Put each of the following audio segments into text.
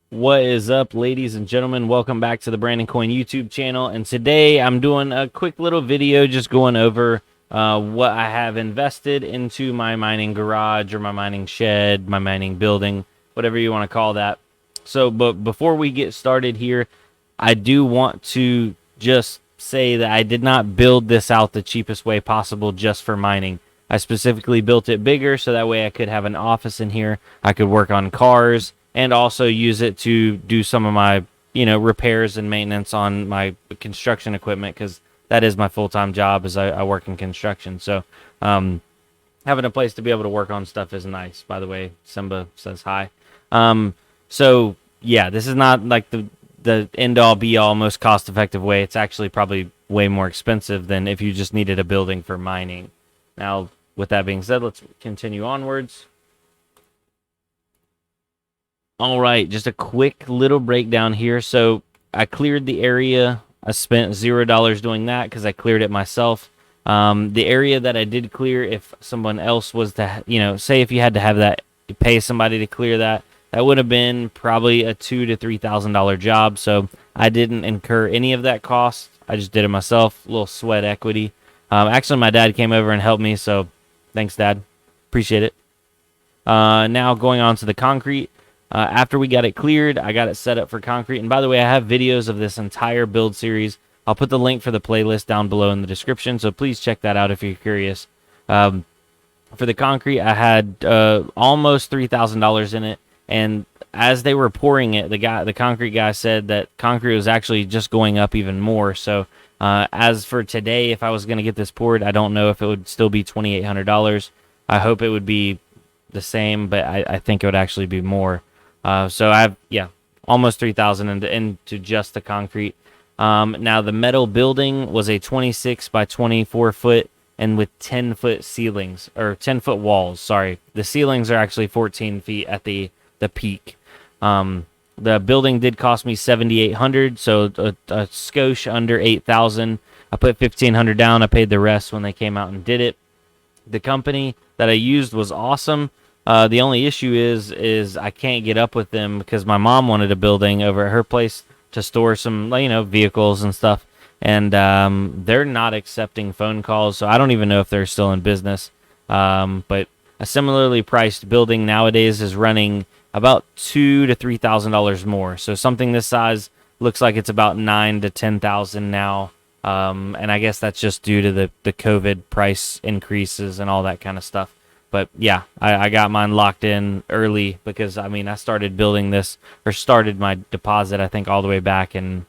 What is up, ladies and gentlemen? Welcome back to the Brandon Coin YouTube channel. And today I'm doing a quick little video just going over what I have invested into my mining garage or my mining shed, my mining building, whatever you want to call that. So, but before we get started here, I do want to just say that I did not build this out the cheapest way possible just for mining. I specifically built it bigger so that way I could have an office in here. I could work on cars and also use it to do some of my, repairs and maintenance on my construction equipment because that is my full-time job as I work in construction. So having a place to be able to work on stuff is nice. By the way, Simba says hi. So yeah, this is not like the end-all be-all most cost-effective way. It's actually probably way more expensive than if you just needed a building for mining. Now, with that being said, let's continue onwards. All right, just a quick little breakdown here. So I cleared the area. I spent $0 doing that because I cleared it myself. The area that I did clear, if someone else was to, say if you had to have that, pay somebody to clear that, that would have been probably a $2,000 to $3,000 job. So I didn't incur any of that cost. I just did it myself. A little sweat equity. Actually, my dad came over and helped me. So thanks, Dad. Appreciate it. Now going on to the concrete. After we got it cleared, I got it set up for concrete. And by the way, I have videos of this entire build series. I'll put the link for the playlist down below in the description, so please check that out if you're curious. For the concrete, I had almost $3,000 in it, and as they were pouring it, the concrete guy said that concrete was actually just going up even more. So as for today, if I was going to get this poured, I don't know if it would still be $2,800. I hope it would be the same, but I think it would actually be more. So I have, almost 3,000 into just the concrete. Now the metal building was a 26 by 24 foot and with 10-foot ceilings, or 10-foot walls. Sorry, the ceilings are actually 14 feet at the peak. The building did cost me $7,800, so a skosh under 8,000. I put $1,500 down. I paid the rest when they came out and did it. The company that I used was awesome. The only issue is I can't get up with them because my mom wanted a building over at her place to store some, vehicles and stuff, and they're not accepting phone calls, so I don't even know if they're still in business. But a similarly priced building nowadays is running about $2,000 to $3,000 more. So something this size looks like it's about $9,000 to $10,000 now. And I guess that's just due to the COVID price increases and all that kind of stuff. But yeah, I got mine locked in early because, I started building this, or started my deposit, I think, all the way back in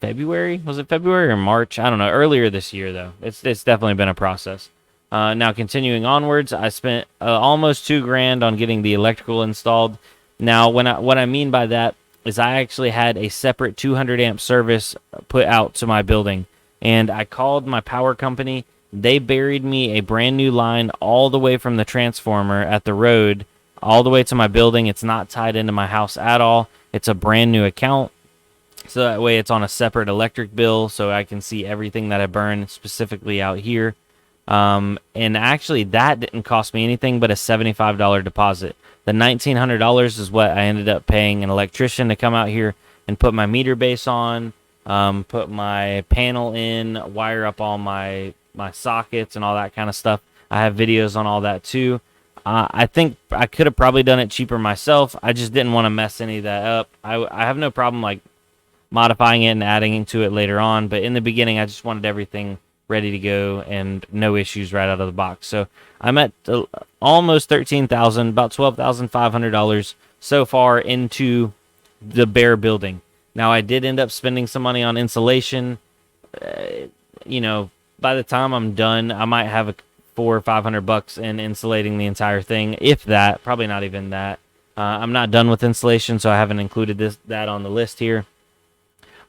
February. Was it February or March? I don't know. Earlier this year, though. It's definitely been a process. Now, continuing onwards, I spent almost $2,000 on getting the electrical installed. Now, what I mean by that is I actually had a separate 200 amp service put out to my building, and I called my power company. They buried me a brand new line all the way from the transformer at the road all the way to my building. It's not tied into my house at all. It's a brand new account, so that way it's on a separate electric bill, so I can see everything that I burn specifically out here. And actually, that didn't cost me anything but a $75 deposit. The $1,900 is what I ended up paying an electrician to come out here and put my meter base on, put my panel in, wire up all my sockets and all that kind of stuff. I have videos on all that too. I think I could have probably done it cheaper myself. I just didn't want to mess any of that up. I have no problem like modifying it and adding into it later on, but in the beginning I just wanted everything ready to go and no issues right out of the box. So I'm at almost $13,000, about $12,500 so far into the bare building. Now I did end up spending some money on insulation. By the time I'm done, I might have $400 or $500 in insulating the entire thing, if that. Probably not even that. I'm not done with insulation, so I haven't included that on the list here.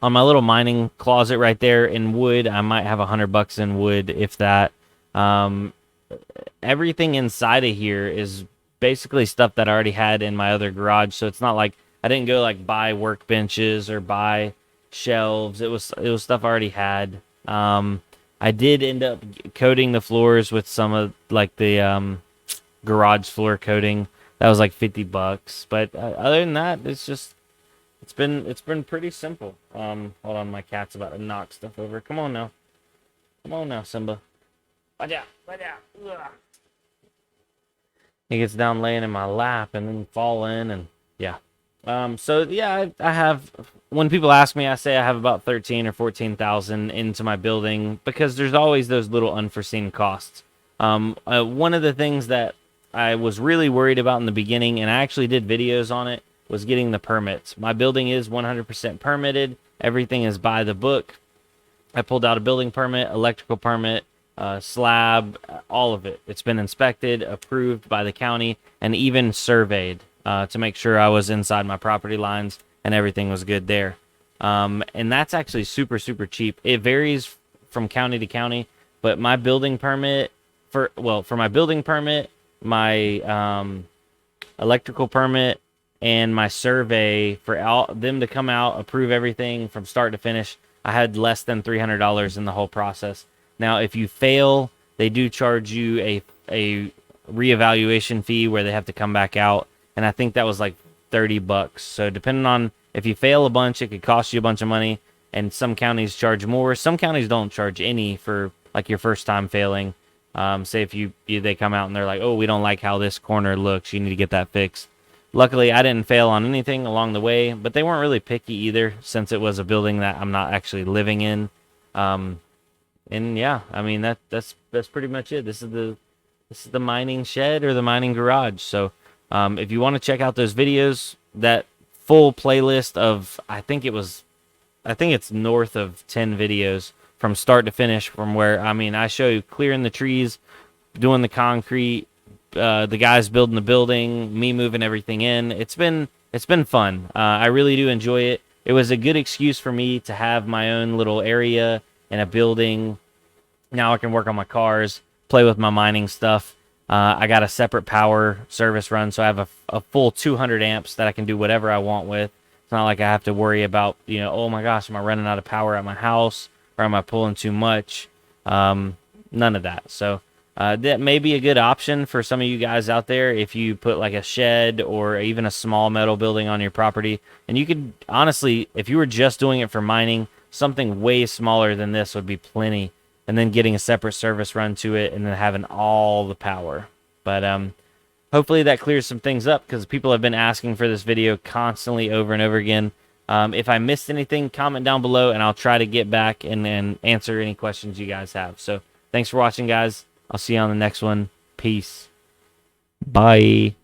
On my little mining closet right there in wood, I might have $100 in wood, if that. Everything inside of here is basically stuff that I already had in my other garage, so it's not like I didn't go like buy workbenches or buy shelves. It was stuff I already had. I did end up coating the floors with some of like the garage floor coating. that was like $50. But other than that, it's been pretty simple. Hold on, my cat's about to knock stuff over. Come on now, Simba. Watch out, watch out. Ugh. He gets down laying in my lap and then fall in, and yeah. So yeah, I have. When people ask me, I say I have about 13 or 14,000 into my building because there's always those little unforeseen costs. One of the things that I was really worried about in the beginning, and I actually did videos on it, was getting the permits. My building is 100% permitted. Everything is by the book. I pulled out a building permit, electrical permit, slab, all of it. It's been inspected, approved by the county, and even surveyed to make sure I was inside my property lines and everything was good there. And that's actually super, super cheap. It varies from county to county, but my building permit for my building permit, my electrical permit, and my survey for all them to come out, approve everything from start to finish, I had less than $300 in the whole process. Now, if you fail, they do charge you a reevaluation fee where they have to come back out, and I think that was like $30. So depending on if you fail a bunch, it could cost you a bunch of money, and some counties charge more. Some counties don't charge any for like your first time failing. Say if they come out and they're like, oh, we don't like how this corner looks, you need to get that fixed. Luckily, I didn't fail on anything along the way, but they weren't really picky either, since it was a building that I'm not actually living in. And yeah, I mean that's pretty much it. This is the mining shed or the mining garage. So if you want to check out those videos, that full playlist of I think it's north of 10 videos from start to finish, from where I show you clearing the trees, doing the concrete, the guys building the building, me moving everything in. It's been fun. I really do enjoy it. It was a good excuse for me to have my own little area in a building. Now I can work on my cars, play with my mining stuff. I got a separate power service run, so I have a full 200 amps that I can do whatever I want with. It's not like I have to worry about, oh my gosh, am I running out of power at my house, or am I pulling too much? None of that. So that may be a good option for some of you guys out there if you put like a shed or even a small metal building on your property. And you could, honestly, if you were just doing it for mining, something way smaller than this would be plenty. And then getting a separate service run to it and then having all the power. But hopefully that clears some things up, because people have been asking for this video constantly over and over again. If I missed anything, comment down below and I'll try to get back and answer any questions you guys have. So thanks for watching, guys. I'll see you on the next one. Peace. Bye.